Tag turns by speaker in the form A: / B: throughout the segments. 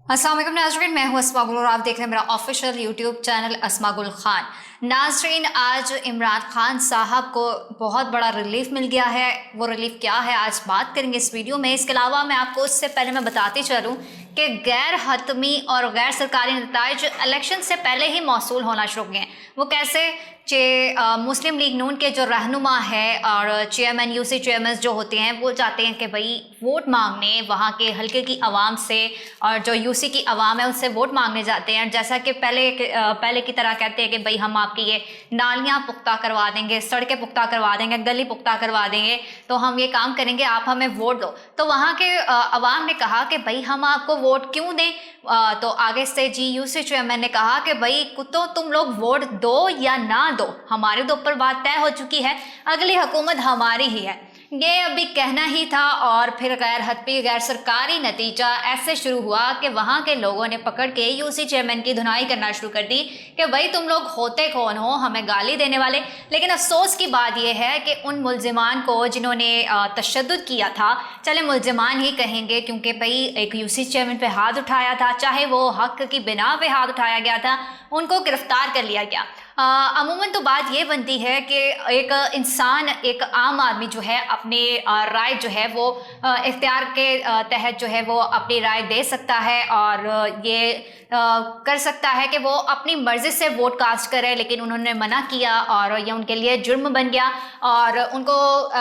A: अस्सलाम वालेकुम नाज़रीन, मैं हूँ अस्मा गुल और आप देख रहे हैं मेरा ऑफिशियल यूट्यूब चैनल अस्मा गुल खान। नाज़रीन, आज इमरान खान साहब को बहुत बड़ा रिलीफ मिल गया है। वो रिलीफ क्या है आज बात करेंगे इस वीडियो में। इसके अलावा मैं आपको उससे पहले मैं बताती चलूँ कि गैर हतमी और गैर सरकारी नताइज इलेक्शन से पहले ही मौसूल होना शुरू हुए हैं। वो कैसे कि मुस्लिम लीग नून के जो रहनुमा है और चेयरमैन यूसी चेयरमैन जो होते हैं वो चाहते हैं कि भाई वोट मांगने वहाँ के हल्के की आवाम से और जो यूसी की आवाम है उससे वोट मांगने जाते हैं। जैसा कि पहले की तरह कहते हैं कि भाई हम आपकी ये नालियाँ पुख्ता करवा देंगे, सड़कें पुख्ता करवा देंगे, गली पुख्ता करवा देंगे, तो हम ये काम करेंगे, आप हमें वोट दो। तो वहाँ के आवाम ने कहा कि भाई हम आपको वोट क्यों दें। तो आगे से जी यूसी चेयरमैन ने कहा कि भाई कुत्तों तुम लोग वोट दो या ना दो, हमारे तो ऊपर बात तय हो चुकी है, अगली हुकूमत हमारी ही है। ये अभी कहना ही था और फिर गैर हतमी गैर सरकारी नतीजा ऐसे शुरू हुआ कि वहाँ के लोगों ने पकड़ के यूसी चेयरमैन की धुनाई करना शुरू कर दी कि भाई तुम लोग होते कौन हो हमें गाली देने वाले। लेकिन अफसोस की बात यह है कि उन मुलजिमान को जिन्होंने तशद्दुद किया था, चले मुलजिमान ही कहेंगे क्योंकि भाई एक यूसी चेयरमैन पे हाथ उठाया था, चाहे वो हक की बिना पे हाथ उठाया गया था, उनको गिरफ्तार कर लिया गया। अमूमन तो बात ये बनती है कि एक इंसान, एक आम आदमी जो है अपनी राय जो है वो इख्तियार के तहत जो है वो अपनी राय दे सकता है और ये कर सकता है कि वो अपनी मर्ज़ी से वोट कास्ट करे। लेकिन उन्होंने मना किया और ये उनके लिए जुर्म बन गया और उनको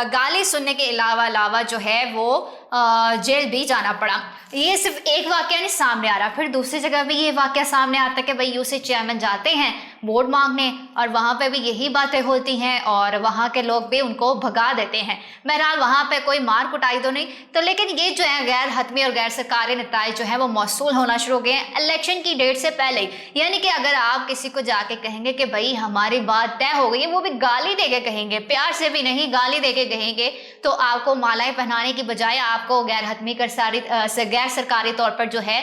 A: गाली सुनने के अलावा जो है वो जेल भी जाना पड़ा। ये सिर्फ एक वाक़या नहीं सामने आ रहा, फिर दूसरी जगह भी ये वाक़या सामने आता है कि भाई यूसी चेयरमैन जाते हैं वोट मांगने और वहाँ पे भी यही बातें होती हैं और वहाँ के लोग भी उनको भगा देते हैं। बहरहाल वहाँ पे कोई मार कुटाई तो नहीं, तो लेकिन ये जो है गैर हतमी और गैर सरकारी नताइज जो है वो मौसूल होना शुरू हो गए हैं इलेक्शन की डेट से पहले ही। यानी कि अगर आप किसी को जाके कहेंगे कि भाई हमारी बात तय हो गई है, वो भी गाली दे के कहेंगे, प्यार से भी नहीं गाली दे के कहेंगे, तो आपको मालाएं पहनाने की बजाय आपको गैर हतमी गैर सरकारी तौर पर जो है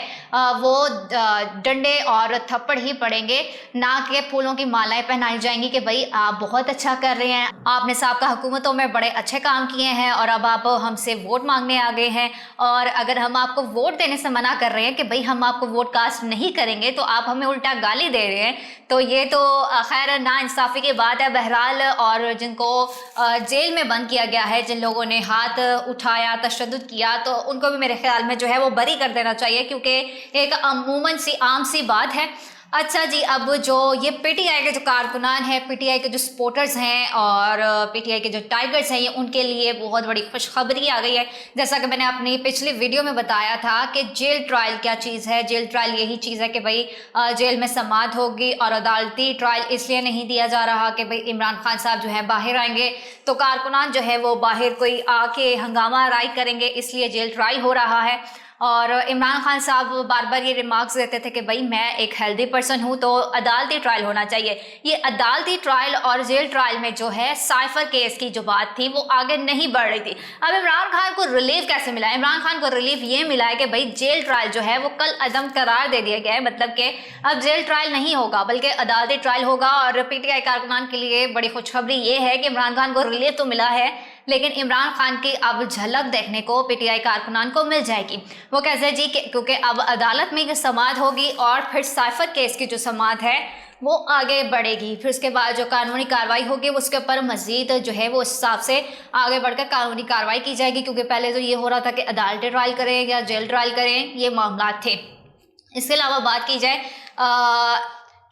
A: वो डंडे और थप्पड़ ही पड़ेंगे, ना कि फूलों की मालाएं पहनाई जाएंगी कि भाई आप बहुत अच्छा कर रहे हैं, आपने साबका हुकूमतों में बड़े अच्छे काम किए हैं और अब आप हमसे वोट मांगने आ गए हैं। और अगर हम आपको वोट देने से मना कर रहे हैं कि भाई हम आपको वोट कास्ट नहीं करेंगे तो आप हमें उल्टा गाली दे रहे हैं, तो ये तो खैर नाइंसाफ़ी की बात है। बहरहाल और जिनको जेल में बंद किया गया है, जिन लोगों ने हाथ उठाया, तशद्दुद किया, तो उनको भी मेरे ख्याल में जो है वो बरी कर देना चाहिए क्योंकि एक अमूमन सी आम सी बात है। अच्छा जी, अब जो ये पीटीआई के जो कारकुनान हैं, पीटीआई के जो सपोर्टर्स हैं और पीटीआई के जो टाइगर्स हैं, ये उनके लिए बहुत बड़ी खुशखबरी आ गई है। जैसा कि मैंने अपनी पिछली वीडियो में बताया था कि जेल ट्रायल क्या चीज़ है। जेल ट्रायल यही चीज़ है कि भाई जेल में समाअत होगी और अदालती ट्रायल इसलिए नहीं दिया जा रहा कि भाई इमरान खान साहब जो है बाहर आएंगे तो कारकुनान जो है वो बाहर कोई आके हंगामा राई करेंगे, इसलिए जेल ट्रायल हो रहा है। और इमरान खान साहब बार बार ये रिमार्क्स देते थे कि भाई मैं एक हेल्दी पर्सन हूँ तो अदालती ट्रायल होना चाहिए। ये अदालती ट्रायल और जेल ट्रायल में जो है साइफर केस की जो बात थी वो आगे नहीं बढ़ रही थी। अब इमरान खान को रिलीफ कैसे मिला है? इमरान खान को रिलीफ ये मिला है कि भाई जेल ट्रायल जो है वो कल अदम करार दे दिया गया है, मतलब कि अब जेल ट्रायल नहीं होगा बल्कि अदालती ट्रायल होगा। और पीटीआई कारकुनान के लिए बड़ी खुशखबरी ये है कि इमरान खान को रिलीफ तो मिला है लेकिन इमरान खान की अब झलक देखने को पीटीआई कारकुनान को मिल जाएगी। वो कैसे जी? क्योंकि अब अदालत में समाअत होगी और फिर साइफर केस की जो समाअत है वो आगे बढ़ेगी। फिर उसके बाद जो कानूनी कार्रवाई होगी उसके ऊपर मजीद जो है वो उस हिसाब से आगे बढ़कर कानूनी कार्रवाई की जाएगी, क्योंकि पहले तो ये हो रहा था कि अदालती ट्रायल करें या जेल ट्रायल करें, ये मामला थे। इसके अलावा बात की जाए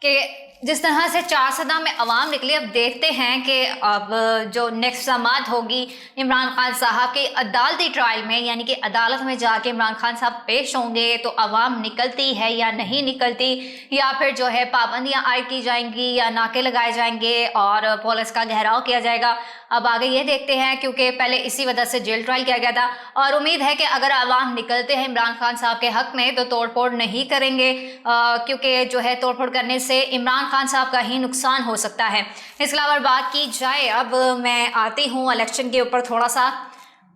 A: कि जिस तरह से 4 सदा में अवाम निकली, अब देखते हैं कि अब जो नेक्स्ट समाअत होगी इमरान खान साहब के अदालती ट्रायल में, यानी कि अदालत में जाके इमरान खान साहब पेश होंगे तो अवाम निकलती है या नहीं निकलती, या फिर जो है पाबंदियां आयद की जाएंगी या नाके लगाए जाएंगे और पुलिस का घेराव किया जाएगा। अब आगे ये देखते हैं, क्योंकि पहले इसी वजह से जेल ट्रायल किया गया था और उम्मीद है कि अगर अवाम निकलते हैं इमरान खान साहब के हक में तो तोड़ फोड़ नहीं करेंगे, क्योंकि जो है तोड़ फोड़ करने से इमरान खान साहब का ही नुकसान हो सकता है। इसके अलावा बात की जाए, अब मैं आती हूँ इलेक्शन के ऊपर थोड़ा सा।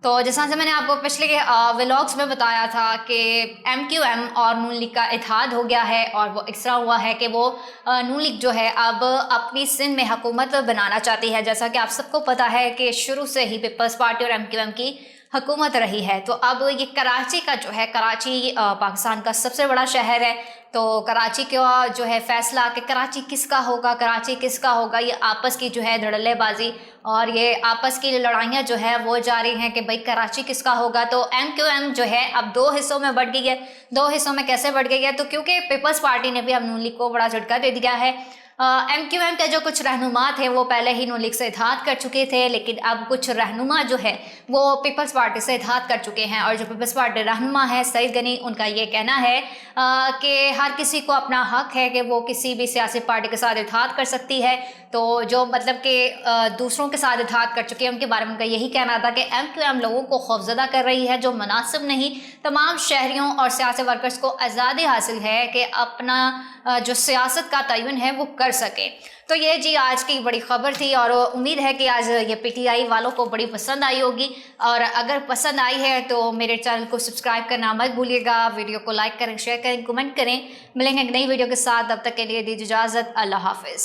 A: तो जैसा से मैंने आपको पिछले व्लॉग्स में बताया था कि MQM और नून लीग का इत्तेहाद हो गया है और वो इस तरह हुआ है कि वो नून लीग जो है अब अपनी सिंध में हुकूमत बनाना चाहती है। जैसा कि आप सबको पता है कि शुरू से ही पीपल्स पार्टी और MQM की حکومت رہی ہے۔ تو اب یہ کراچی کا جو ہے، کراچی پاکستان کا سب سے بڑا شہر ہے، تو کراچی کا جو ہے فیصلہ کہ کراچی کس کا ہوگا، کراچی کس کا ہوگا، یہ آپس کی جو ہے دھڑلے بازی اور یہ آپس کی لڑائیاں جو ہے وہ جاری ہیں کہ بھئی کراچی کس کا ہوگا۔ تو MQM جو ہے اب 2 حصوں میں بڑھ گئی ہے۔ 2 حصوں میں کیسے بڑھ گئی ہے؟ تو کیونکہ پیپلز پارٹی نے بھی اب نون لیگ کو بڑا جھٹکا دے دیا ہے۔ MQM کے جو کچھ رہنما تھے وہ پہلے ہی نون لیگ سے اتحاد کر چکے تھے، لیکن اب کچھ رہنما جو ہے وہ پیپلز پارٹی سے اتحاد کر چکے ہیں، اور جو پیپلز پارٹی رہنما ہے سعید غنی، ان کا یہ کہنا ہے کہ ہر کسی کو اپنا حق ہے کہ وہ کسی بھی سیاسی پارٹی کے ساتھ اتحاد کر سکتی ہے۔ تو جو مطلب کہ دوسروں کے ساتھ اتحاد کر چکے ہیں ان کے بارے میں ان کا یہی کہنا تھا کہ MQM لوگوں کو خوفزدہ کر رہی ہے، جو مناسب نہیں۔ تمام شہریوں اور سیاسی ورکرز کو آزادی حاصل ہے کہ اپنا جو سیاست کا تعین ہے وہ کر سکیں۔ تو یہ جی آج کی بڑی خبر تھی، اور امید ہے کہ آج یہ PTI والوں کو بڑی پسند آئی ہوگی، اور اگر پسند آئی ہے تو میرے چینل کو سبسکرائب کرنا مت بھولیے گا، ویڈیو کو لائک کریں، شیئر کریں، کمنٹ کریں۔ ملیں گے ایک نئی ویڈیو کے ساتھ، تب تک کے لیے دیجیے اجازت، اللہ حافظ۔